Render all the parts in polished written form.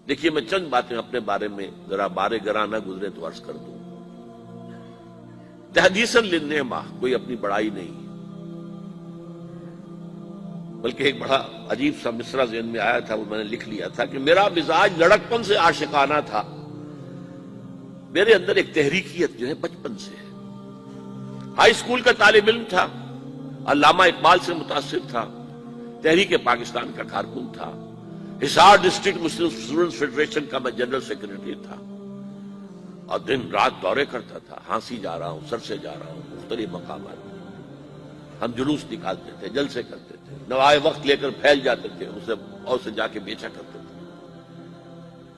دیکھیے میں چند باتیں اپنے بارے میں ذرا بارے گراں نہ گزرے تو عرض کر دوں. تحدیثاً للنعمہ، کوئی اپنی بڑائی نہیں، بلکہ ایک بڑا عجیب سا مصرع ذہن میں آیا تھا، وہ میں نے لکھ لیا تھا کہ میرا مزاج لڑکپن سے عاشقانہ تھا. میرے اندر ایک تحریکیت جو ہے بچپن سے ہے. ہائی اسکول کا طالب علم تھا، علامہ اقبال سے متاثر تھا، تحریک پاکستان کا کارکن تھا، حصار ڈسٹرکٹ مسلم اسٹوڈنٹس فیڈریشن کا میں جنرل سیکرٹری تھا، اور دن رات دورے کرتا تھا. ہانسی جا رہا ہوں، سر سے جا رہا ہوں، مختلف مقامات میں ہم جلوس نکالتے تھے، جلسے کرتے تھے، نوائے وقت لے کر پھیل جاتے تھے، اسے جا کے بیچا کرتے تھے.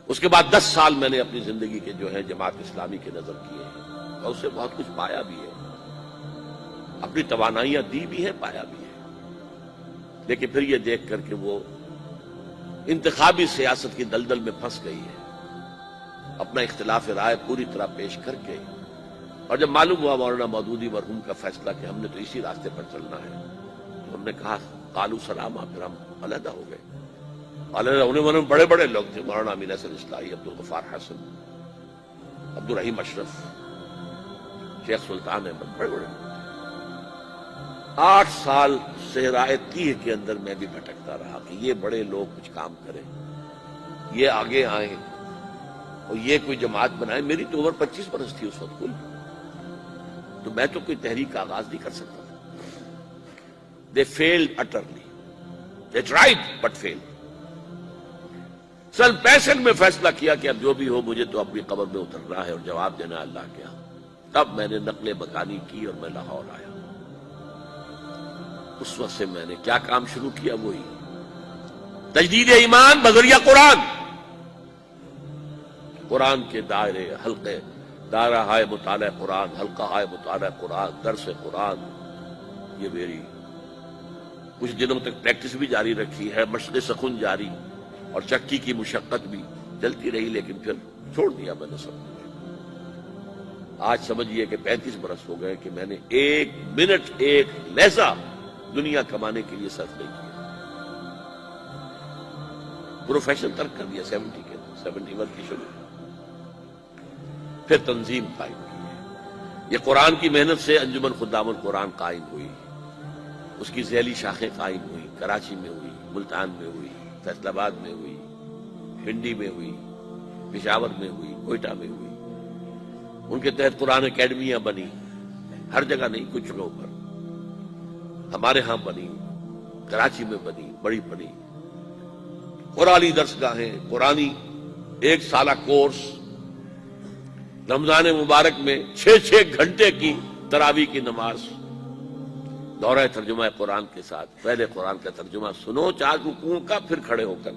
اس کے بعد 10 سال میں نے اپنی زندگی کے جو ہے جماعت اسلامی کے نظر کیے ہیں، اور اسے بہت کچھ پایا بھی ہے، اپنی توانائیاں دی بھی ہیں، پایا بھی ہے. لیکن پھر یہ دیکھ کر کہ وہ انتخابی سیاست کی دلدل میں پھنس گئی ہے، اپنا اختلاف رائے پوری طرح پیش کر کے، اور جب معلوم ہوا مولانا مودودی مرحوم کا فیصلہ کہ ہم نے تو اسی راستے پر چلنا ہے، تو ہم نے کہا قالوا سلاما، پھر ہم علیحدہ ہو گئے. علیحدہ ہونے بڑے بڑے لوگ تھے، مولانا امین حسن اصلاحی، عبدالغفار حسن، عبدالرحیم اشرف، شیخ سلطان احمد، بڑے بڑے لوگ. 8 سال صحرائے تیہ کے اندر میں بھی بھٹکتا رہا کہ یہ بڑے لوگ کچھ کام کریں، یہ آگے آئیں اور یہ کوئی جماعت بنائے. میری تو عمر 25 برس تھی اس وقت کل، تو میں تو کوئی تحریک کا آغاز نہیں کر سکتا تھا. They failed utterly. They tried but failed. سن 65 میں فیصلہ کیا کہ اب جو بھی ہو مجھے تو اپنی قبر میں اترنا ہے اور جواب دینا ہے اللہ کے ہاں. تب میں نے نقل مکانی کی اور میں لاہور آیا. اس وقت سے میں نے کیا کام شروع کیا؟ وہی تجدید ایمان بذریعہ قرآن. قرآن کے دائرے، حلقے، دائرہ ہائے مطالعہ قرآن، حلقہ ہائے مطالعہ قرآن، درس قرآن، یہ میری کچھ دنوں تک پریکٹس بھی جاری رکھی ہے، مشق سخن جاری، اور چکی کی مشقت بھی چلتی رہی، لیکن پھر چھوڑ دیا میں نے سب کچھ. آج سمجھیے کہ 35 برس ہو گئے کہ میں نے 1 منٹ 1 لہجہ دنیا کمانے کے لیے صرف نہیں کیا. پروفیشن ترک کر دیا 71 کی شروع. پھر تنظیم قائم کی ہے. یہ قرآن کی محنت سے انجمن خدام القرآن قائم ہوئی، اس کی ذیلی شاخیں قائم ہوئی. کراچی میں ہوئی، ملتان میں ہوئی، فیصل آباد میں ہوئی، پنڈی میں ہوئی، پشاور میں ہوئی، کوئٹہ میں ہوئی. ان کے تحت قرآن اکیڈمیاں بنی، ہر جگہ نہیں، کچھ جگہوں پر. ہمارے ہاں بنی، کراچی میں بنی، بڑی بنی. قرآنی درسگاہیں، قرآنی 1 سالہ کورس، رمضان مبارک میں 6 گھنٹے کی تراویح کی نماز، دورہ ترجمہ قرآن کے ساتھ. پہلے قرآن کا ترجمہ سنو 4 رکوعوں کا، پھر کھڑے ہو کر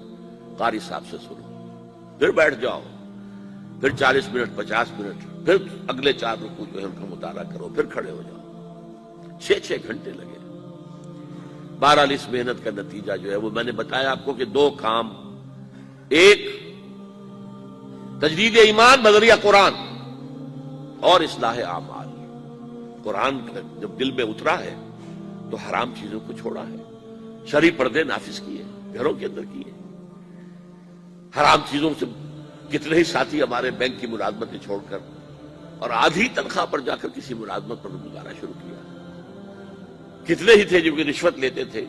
قاری صاحب سے سنو، پھر بیٹھ جاؤ، پھر 40 منٹ 50 منٹ، پھر اگلے 4 رکوع جو ہے ان کا مطالعہ کرو، پھر کھڑے ہو جاؤ. 6 گھنٹے لگے. بہرحال اس محنت کا نتیجہ جو ہے وہ میں نے بتایا آپ کو کہ 2 کام: ایک تجدید ایمان بذریعہ قرآن، اور اصلاح اعمال. قرآن جب دل میں اترا ہے تو حرام چیزوں کو چھوڑا ہے، شرعی پردے نافذ کیے، گھروں کے اندر کیے. حرام چیزوں سے کتنے ہی ساتھی ہمارے بینک کی ملازمتیں چھوڑ کر اور آدھی تنخواہ پر جا کر کسی ملازمت پر گزارا شروع کیا. کتنے ہی تھے جو کہ رشوت لیتے تھے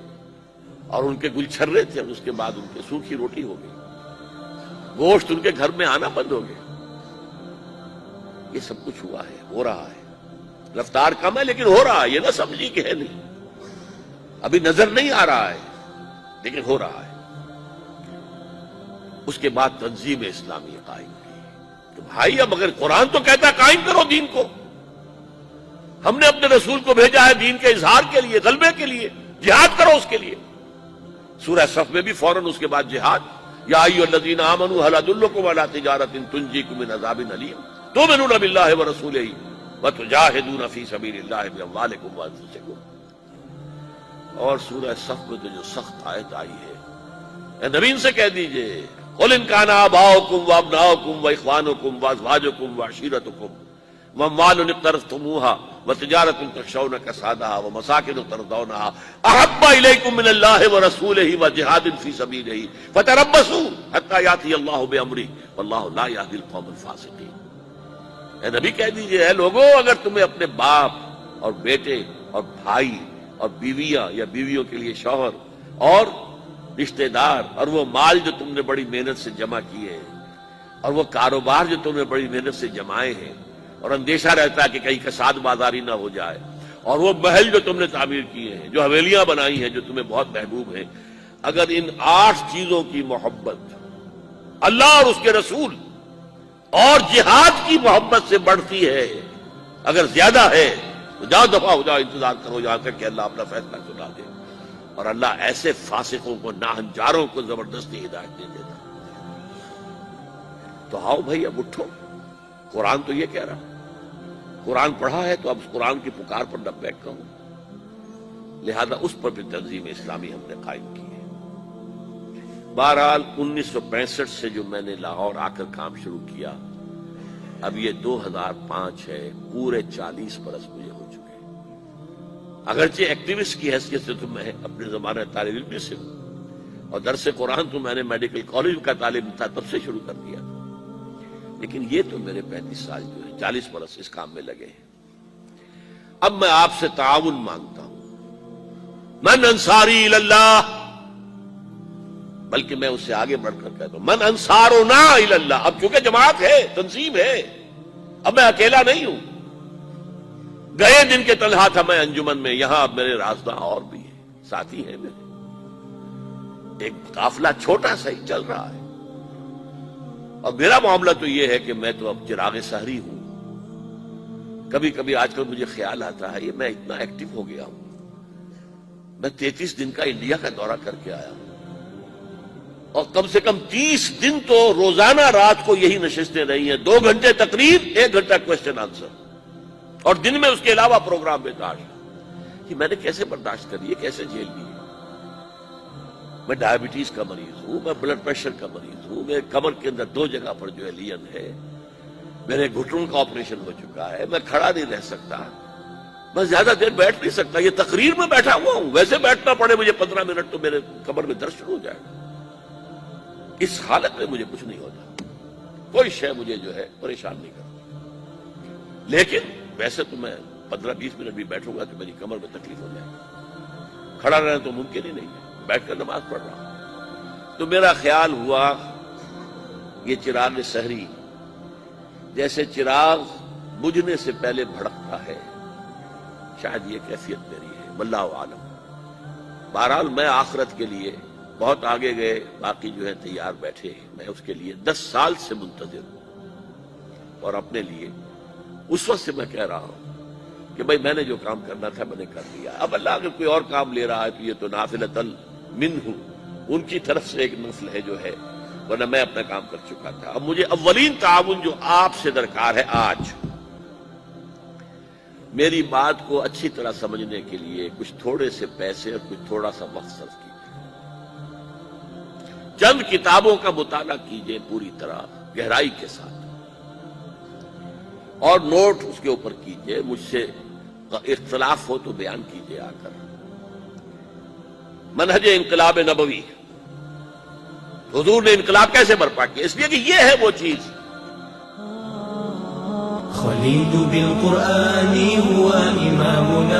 اور ان کے گل چھرے تھے، اور اس کے بعد ان کے سوکھی روٹی ہو گئی، گوشت ان کے گھر میں آنا بند ہو گیا. یہ سب کچھ ہوا ہے، ہو رہا ہے. رفتار کم ہے لیکن ہو رہا ہے. یہ نہ سمجھی کہ ہے نہیں، ابھی نظر نہیں آ رہا ہے لیکن ہو رہا ہے. اس کے بعد تنظیم اسلامی قائم کی کہ بھائی اب اگر قرآن تو کہتا ہے قائم کرو دین کو، ہم نے اپنے رسول کو بھیجا ہے دین کے اظہار کے لیے، غلبے کے لیے، جہاد کرو اس کے لیے. سورہ صف میں بھی فوراً اس کے بعد جہاد. یا ایھا الذین آمنوا هل ادلکم علی تجارۃ تنجیکم من عذاب الیم تؤمنون باللہ ورسولہ وتجاہدون فی سبیل اللہ باموالکم وانفسکم. اور سورہ صف میں تو جو سخت آیت آئی ہے، اے نبی ان سے کہہ دیجئے قل ان کان آباؤکم وابناؤکم واخوانکم وازواجکم وعشیرتکم واموال اقترفتموها وتجارۃ تخشون کسادها ومساکن ترضونها احب الیکم من اللہ ورسولہ وجہاد فی سبیلہ فتربصوا حتی یاتی اللہ بامرہ واللہ لا یہدی القوم الفاسقین۔ اے نبی کہہ دیجئے اے لوگوں، اگر تمہیں اپنے باپ اور بیٹے اور بھائی اور بیویاں یا بیویوں کے لیے شوہر اور رشتہ دار اور وہ مال جو تم نے بڑی محنت سے جمع کیے ہیں اور وہ کاروبار جو تم نے بڑی محنت سے جمائے ہیں اور اندیشہ رہتا ہے کہ کہیں کساد بازاری نہ ہو جائے، اور وہ محل جو تم نے تعمیر کیے ہیں، جو حویلیاں بنائی ہیں جو تمہیں بہت محبوب ہیں، اگر ان 8 چیزوں کی محبت اللہ اور اس کے رسول اور جہاد کی محبت سے بڑھتی ہے، اگر زیادہ ہے تو جاؤ دفعہ ہو جاؤ، انتظار کرو یہاں تک کہ اللہ اپنا فیصلہ سنا دے۔ اور اللہ ایسے فاسقوں کو، ناہنجاروں کو زبردستی ہدایت دے دیتا۔ تو آؤ بھائی اب اٹھو، قرآن تو یہ کہہ رہا، قرآن پڑھا ہے تو اب اس قرآن کی پکار پر لبیک کہو، لہذا اس پر بھی تنظیم اسلامی ہم نے قائم کی ہے۔ بہرحال 1965 سے جو میں نے لاہور آ کر کام شروع کیا، اب یہ 2005 ہے، پورے 40 برس مجھے ہو چکے ہیں۔ اگرچہ ایکٹیوسٹ کی حیثیت سے تو میں اپنے زمانے طالب علم سے ہوں، اور درس قرآن تو میں نے میڈیکل کالج کا طالب تھا تب سے شروع کر دیا تھا، لیکن یہ تو میرے 35 سال جو ہے 40 برس اس کام میں لگے ہیں۔ اب میں آپ سے تعاون مانگتا ہوں، من انصاری اللہ، بلکہ میں اس سے آگے بڑھ کر کہتا ہوں من انصارنا اللہ۔ اب چونکہ جماعت ہے، تنظیم ہے، اب میں اکیلا نہیں ہوں۔ گئے دن کے تنہا تھا میں انجمن میں، یہاں اب میرے رازداں اور بھی ہیں، ساتھی ہیں میرے، ایک قافلہ چھوٹا سا ہی چل رہا ہے۔ اور میرا معاملہ تو یہ ہے کہ میں تو اب چراغ سحری ہوں۔ کبھی کبھی آج کل مجھے خیال آتا ہے یہ میں اتنا ایکٹیو ہو گیا ہوں، میں 33 دن کا انڈیا کا دورہ کر کے آیا ہوں، اور کم سے کم 30 دن تو روزانہ رات کو یہی نشستیں رہی ہیں، 2 گھنٹے تقریر، 1 گھنٹہ کوسچن آنسر، اور دن میں اس کے علاوہ پروگرام بے تاش۔ کہ میں نے کیسے برداشت کری ہے، کیسے جھیل لی ہے؟ میں ڈائبٹیز کا مریض ہوں، میں بلڈ پریشر کا مریض ہوں، میرے کمر کے اندر 2 جگہ پر جو ہے لین ہے، میرے گھٹنوں کا آپریشن ہو چکا ہے، میں کھڑا نہیں رہ سکتا، میں زیادہ دیر بیٹھ نہیں سکتا، یہ تقریر میں بیٹھا ہوا ہوں، ویسے بیٹھنا پڑے مجھے 15 منٹ تو میرے کمر میں درد شروع ہو جائے گا۔ اس حالت میں مجھے کچھ نہیں ہوتا، کوئی شے مجھے جو ہے پریشان نہیں کرتی، لیکن ویسے تو میں 15-20 منٹ بھی بیٹھوں گا تو میری کمر میں تکلیف ہو جائے گی، کھڑا رہنا تو ممکن ہی نہیں ہے، بیٹھ کر نماز پڑھ رہا ہوں۔ تو میرا خیال ہوا یہ چراغ سحری جیسے چراغ بجھنے سے پہلے بھڑکتا ہے، شاید یہ کیفیت میری ہے، واللہ عالم۔ بہرحال میں آخرت کے لیے بہت آگے گئے، باقی جو ہے تیار بیٹھے، میں اس کے لیے 10 سال سے منتظر ہوں، اور اپنے لیے اس وقت سے میں کہہ رہا ہوں کہ بھائی میں نے جو کام کرنا تھا میں نے کر لیا، اب اللہ اگر کوئی اور کام لے رہا ہے تو یہ تو نافلۃ منہ، ان کی طرف سے ایک نفل ہے جو ہے، ورنہ میں اپنا کام کر چکا تھا۔ اب مجھے اولین تعاون جو آپ سے درکار ہے آج، میری بات کو اچھی طرح سمجھنے کے لیے کچھ تھوڑے سے پیسے اور کچھ تھوڑا سا وقت صرف کیجیے، چند کتابوں کا مطالعہ کیجیے پوری طرح گہرائی کے ساتھ، اور نوٹ اس کے اوپر کیجیے، مجھ سے اختلاف ہو تو بیان کیجیے آ کر۔ منہج انقلاب نبوی، حضور نے انقلاب کیسے برپا کیا؟ اس لیے کہ یہ ہے وہ چیز۔ خليل بالقرآن هو إمامنا